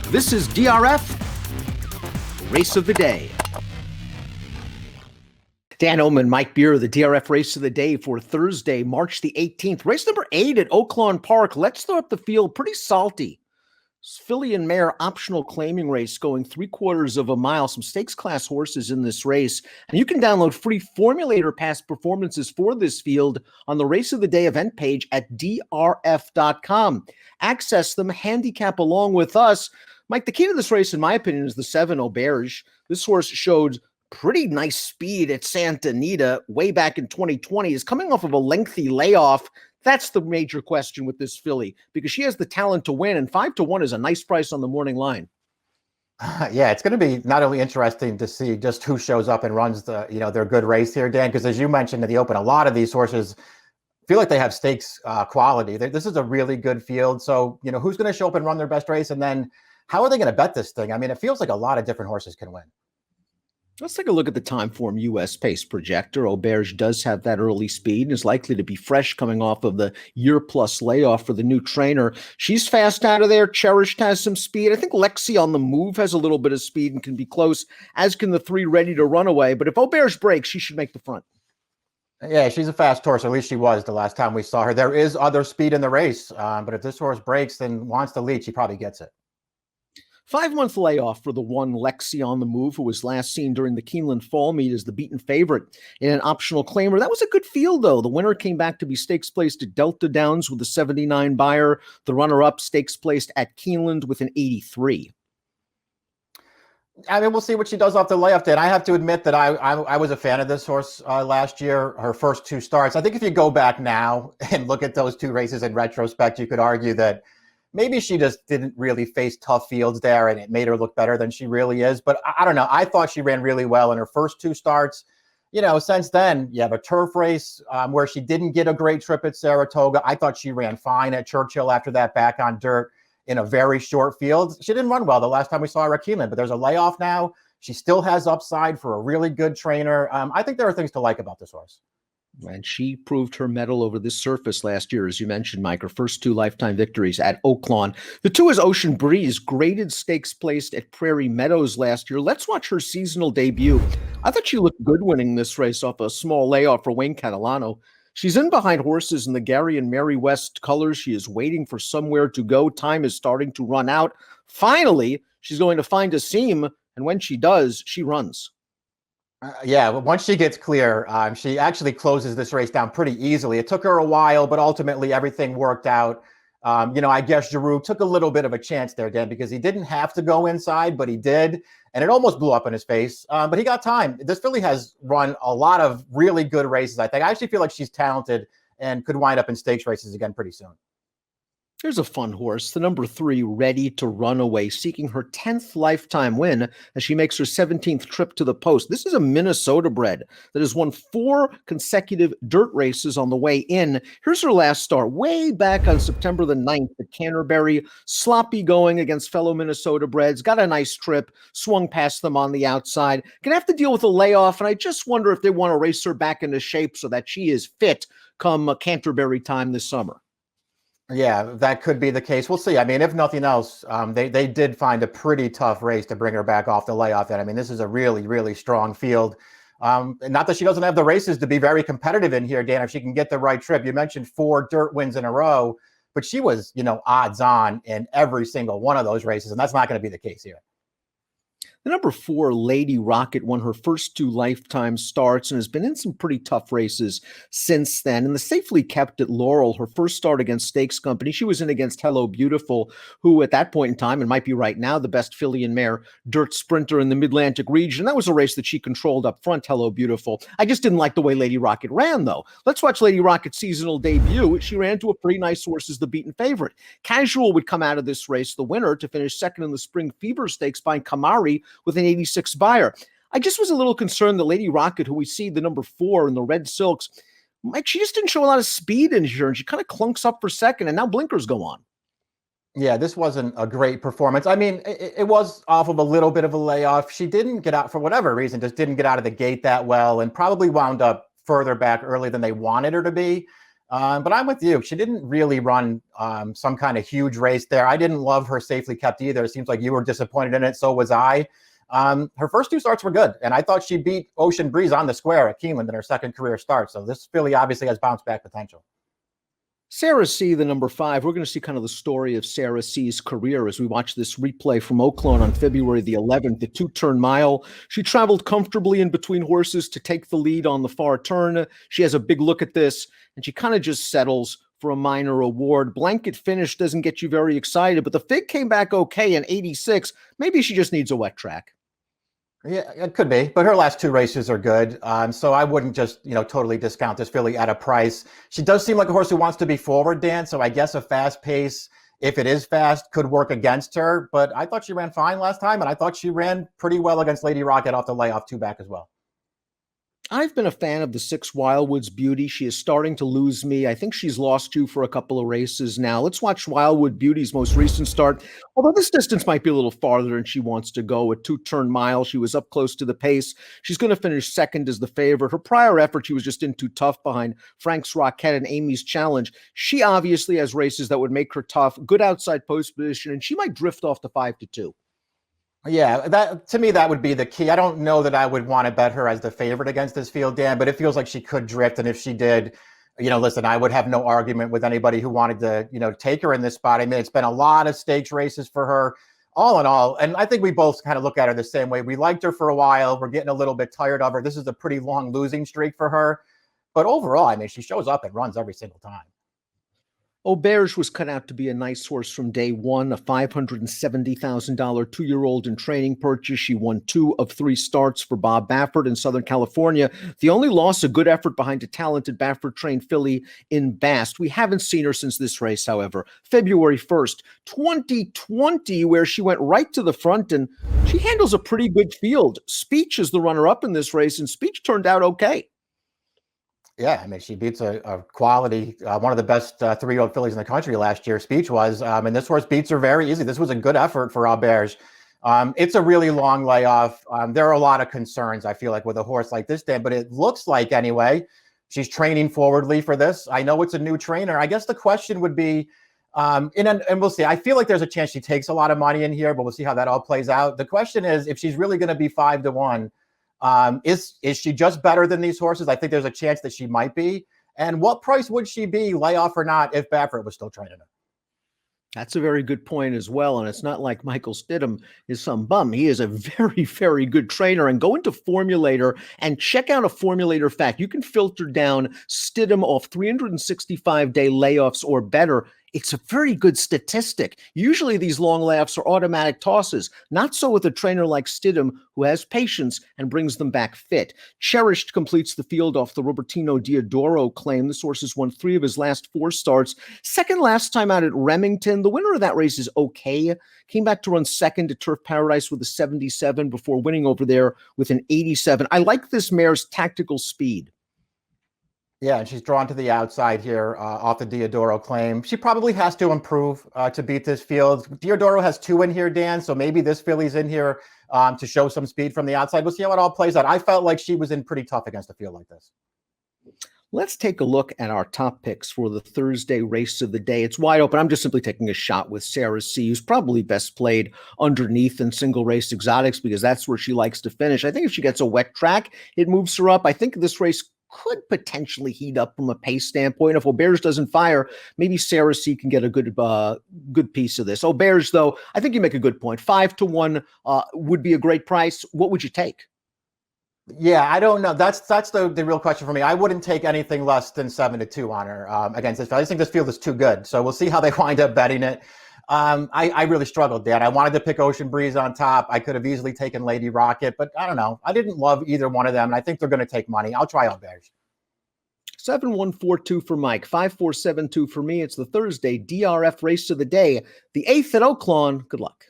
This is DRF Race of the Day. Dan Illman, Mike Beer, the DRF Race of the Day for Thursday, March the 18th. Race number 8 at Oaklawn Park. Let's throw up the field pretty salty. Filly and Mare optional claiming race going 3/4 of a mile. Some stakes class horses in this race. And you can download free formulator past performances for this field on the Race of the Day event page at DRF.com. Access them, handicap along with us. Mike, the key to this race, in my opinion, is the 7 Auberge. This horse showed pretty nice speed at Santa Anita way back in 2020. Is coming off of a lengthy layoff. That's the major question with this filly, because she has the talent to win, and 5-1 is a nice price on the morning line. Yeah, it's going to be not only interesting to see just who shows up and runs their good race here, Dan, because as you mentioned at the open, a lot of these horses feel like they have stakes quality. This is a really good field. So, who's going to show up and run their best race? And then how are they going to bet this thing? I mean, it feels like a lot of different horses can win. Let's take a look at the Timeform US Pace Projector. Auberge does have that early speed and is likely to be fresh coming off of the year-plus layoff for the new trainer. She's fast out of there. Cherished has some speed. I think Lexi on the Move has a little bit of speed and can be close, as can the 3 Ready to Run Away. But if Auberge breaks, she should make the front. Yeah, she's a fast horse. At least she was the last time we saw her. There is other speed in the race, but if this horse breaks and wants to lead, she probably gets it. 5-month layoff for the 1 Lexi on the Move, who was last seen during the Keeneland Fall Meet as the beaten favorite in an optional claimer. That was a good field, though. The winner came back to be stakes placed at Delta Downs with a 79 buyer. The runner-up stakes placed at Keeneland with an 83. I mean, we'll see what she does off the layoff, Dan. I have to admit that I was a fan of this horse last year, her first 2 starts. I think if you go back now and look at those 2 races in retrospect, you could argue that maybe she just didn't really face tough fields there and it made her look better than she really is. But I don't know. I thought she ran really well in her first 2 starts. Since then, you have a turf race where she didn't get a great trip at Saratoga. I thought she ran fine at Churchill after that, back on dirt in a very short field. She didn't run well the last time we saw her at Keeneland, but there's a layoff now. She still has upside for a really good trainer. I think there are things to like about this horse. And she proved her mettle over this surface last year, as you mentioned, Mike. Her first 2 lifetime victories at Oaklawn. The 2 is Ocean Breeze, graded stakes placed at Prairie Meadows last year. Let's watch her seasonal debut. I thought she looked good winning this race off a small layoff for Wayne Catalano. She's in behind horses in the Gary and Mary West colors. She is waiting for somewhere to go. Time is starting to run out. Finally, she's going to find a seam, and when she does, she runs. Yeah, but once she gets clear, she actually closes this race down pretty easily. It took her a while, but ultimately everything worked out. I guess Giroux took a little bit of a chance there, Dan, because he didn't have to go inside, but he did, and it almost blew up in his face. But he got time. This filly has run a lot of really good races, I think. I actually feel like she's talented and could wind up in stakes races again pretty soon. Here's a fun horse, the number 3, Ready to Run Away, seeking her 10th lifetime win as she makes her 17th trip to the post. This is a Minnesota bred that has won 4 consecutive dirt races on the way in. Here's her last start, way back on September the 9th at Canterbury. Sloppy going against fellow Minnesota breds. Got a nice trip, swung past them on the outside. Gonna have to deal with a layoff, and I just wonder if they want to race her back into shape so that she is fit come Canterbury time this summer. Yeah, that could be the case. We'll see. I mean, if nothing else, they did find a pretty tough race to bring her back off the layoff. And I mean, this is a really, really strong field. Not that she doesn't have the races to be very competitive in here, Dan, if she can get the right trip. You mentioned 4 dirt wins in a row, but she was, odds on in every single one of those races. And that's not going to be the case here. The number 4, Lady Rocket, won her first 2 lifetime starts and has been in some pretty tough races since then. And the safely kept at Laurel, her first start against Stakes Company, she was in against Hello Beautiful, who at that point in time, and might be right now, the best filly and mare dirt sprinter in the Mid-Atlantic region. That was a race that she controlled up front, Hello Beautiful. I just didn't like the way Lady Rocket ran, though. Let's watch Lady Rocket's seasonal debut. She ran to a pretty nice horse as the beaten favorite. Casual would come out of this race, the winner, to finish second in the Spring Fever Stakes behind Kamari with an 86 buyer. I just was a little concerned that Lady Rocket, who we see the number 4 in the red silks, Mike, she just didn't show a lot of speed in here, and she kind of clunks up for second, and now blinkers go on. Yeah, this wasn't a great performance. I mean, it was off of a little bit of a layoff. She didn't get out, for whatever reason, just didn't get out of the gate that well, and probably wound up further back early than they wanted her to be. But I'm with you. She didn't really run some kind of huge race there. I didn't love her Safely Kept either. It seems like you were disappointed in it. So was I. Her first two starts were good, and I thought she beat Ocean Breeze on the square at Keeneland in her second career start. So this filly obviously has bounce back potential. Sara Sea, the number 5. We're going to see kind of the story of Sara Sea's career as we watch this replay from Oaklawn on February the 11th, the 2-turn mile. She traveled comfortably in between horses to take the lead on the far turn. She has a big look at this, and she kind of just settles for a minor award. Blanket finish doesn't get you very excited, but the fig came back okay in 86. Maybe she just needs a wet track. Yeah, it could be, but her last two races are good. So I wouldn't just, totally discount this filly at a price. She does seem like a horse who wants to be forward, Dan. So I guess a fast pace, if it is fast, could work against her. But I thought she ran fine last time, and I thought she ran pretty well against Lady Rocket off the layoff 2 back as well. I've been a fan of the 6 Wildwood's Beauty. She is starting to lose me. I think she's lost you for a couple of races now. Let's watch Wildwood Beauty's most recent start. Although this distance might be a little farther than she wants to go. A 2-turn mile, she was up close to the pace. She's going to finish second as the favorite. Her prior effort, she was just in too tough behind Frank's Rocket and Amy's Challenge. She obviously has races that would make her tough, good outside post position, and she might drift off to 5-2. Yeah, that to me, that would be the key. I don't know that I would want to bet her as the favorite against this field, Dan, but it feels like she could drift. And if she did, listen, I would have no argument with anybody who wanted to, take her in this spot. I mean, it's been a lot of stakes races for her, all in all. And I think we both kind of look at her the same way. We liked her for a while. We're getting a little bit tired of her. This is a pretty long losing streak for her. But overall, I mean, she shows up and runs every single time. Auberge was cut out to be a nice horse from day one, a $570,000 2-year-old in training purchase. She won 2 of 3 starts for Bob Baffert in Southern California. The only loss, a good effort behind a talented Baffert-trained filly in Bast. We haven't seen her since this race, however. February 1st, 2020, where she went right to the front, and she handles a pretty good field. Speech is the runner-up in this race, and Speech turned out okay. Yeah, I mean, she beats a quality, one of the best 3-year-old fillies in the country last year, Speech was. And this horse beats her very easy. This was a good effort for Auberge. It's a really long layoff. There are a lot of concerns, I feel like, with a horse like this, Dan, but it looks like, anyway, she's training forwardly for this. I know it's a new trainer. I guess the question would be, and we'll see. I feel like there's a chance she takes a lot of money in here, but we'll see how that all plays out. The question is, if she's really going to be 5-1, is she just better than these horses? I think there's a chance that she might be. And what price would she be, layoff or not, if Baffert was still training her? That's a very good point as well. And it's not like Michael Stidham is some bum. He is a very, very good trainer. And go into Formulator and check out a Formulator fact. You can filter down Stidham off 365-day layoffs or better. It's a very good statistic. Usually these long layoffs are automatic tosses. Not so with a trainer like Stidham, who has patience and brings them back fit. Cherished completes the field off the Robertino Diodoro claim. This horse has won 3 of his last 4 starts. Second last time out at Remington. The winner of that race is okay. Came back to run second at Turf Paradise with a 77 before winning over there with an 87. I like this mare's tactical speed. Yeah, and she's drawn to the outside here off the Diodoro claim. She probably has to improve to beat this field. Diodoro has 2 in here, Dan, so maybe this filly's in here to show some speed from the outside. We'll see how it all plays out. I felt like she was in pretty tough against a field like this. Let's take a look at our top picks for the Thursday race of the day. It's wide open. I'm just simply taking a shot with Sara Sea, who's probably best played underneath in single race exotics because that's where she likes to finish. I think if she gets a wet track, it moves her up. I think this race could potentially heat up from a pace standpoint. If Auberge doesn't fire, maybe Sara Sea can get a good piece of this. Auberge, though, I think you make a good point. 5-1 would be a great price. What would you take? Yeah, I don't know. That's the real question for me. I wouldn't take anything less than 7-2 on her against this field. I just think this field is too good. So we'll see how they wind up betting it. I really struggled, Dan. I wanted to pick Ocean Breeze on top. I could have easily taken Lady Rocket, but I don't know. I didn't love either one of them, and I think they're going to take money. I'll try Auberge. 7142 for Mike, 5472 for me. It's the Thursday DRF race of the day, the 8th at Oaklawn. Good luck.